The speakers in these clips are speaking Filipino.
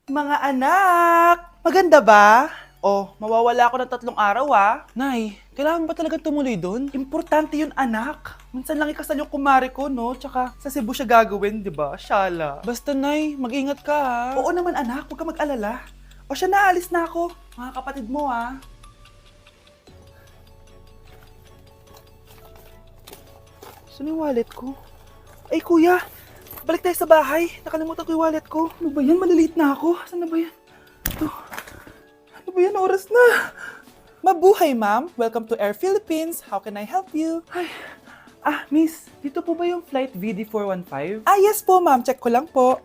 Mga anak! Maganda ba? Oh, mawawala ako ng 3 araw Nay, kailangan ba talaga tumuloy doon? Importante yun anak. Minsan lang ikasal yung kumare ko, no? Tsaka sa Cebu siya gagawin, di ba? Shala. Basta Nay, mag-ingat ka ha. Oo naman anak, huwag ka mag-alala. O siya na, alis na ako. Mga kapatid mo Saan yung wallet ko? Ay kuya, balik tayo sa bahay. Nakalimutan ko yung wallet ko. Ano ba yan? Maliliit na ako. Saan na ba yan? Ito. Ano ba yan? Oras na. Mabuhay ma'am, welcome to Air Philippines. How can I help you? Ay. Miss, dito po ba yung flight VD415? Yes po ma'am, check ko lang po.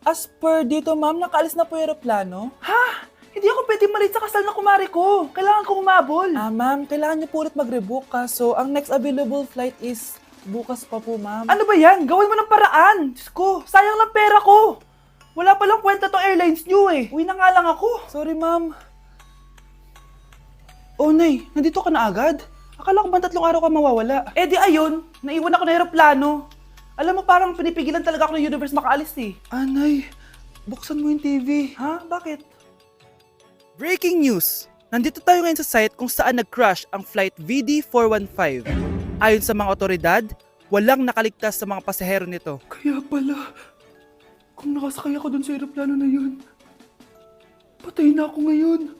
As per dito ma'am, nakaalis na po yung aeroplano. Ha? Hindi ako pwede malit sa kasal na kumare ko. Kailangan ko umabol. Ma'am, kailangan niyo po ulit mag-rebook so ang next available flight is bukas pa po ma'am. Ano ba yan? Gawin mo ng paraan. Diyos ko, sayang lang pera ko. Wala palang kwenta tong airlines nyo eh. Uwi na nga lang ako. Sorry ma'am. Oh Nay, nandito ka na agad? Akala ko ba 3 araw ka mawawala? Eh di ayun, naiwan ako ng aeroplano. Alam mo parang pinipigilan talaga ako ng universe makaalis eh. Nay, buksan mo yung TV. Ha? Bakit? Breaking news! Nandito tayo ngayon sa site kung saan nag-crash ang flight VD415. Ayon sa mga otoridad, walang nakaligtas sa mga pasahero nito. Kaya pala, kung nakasakay ako dun sa aeroplano na yun, patay na ako ngayon.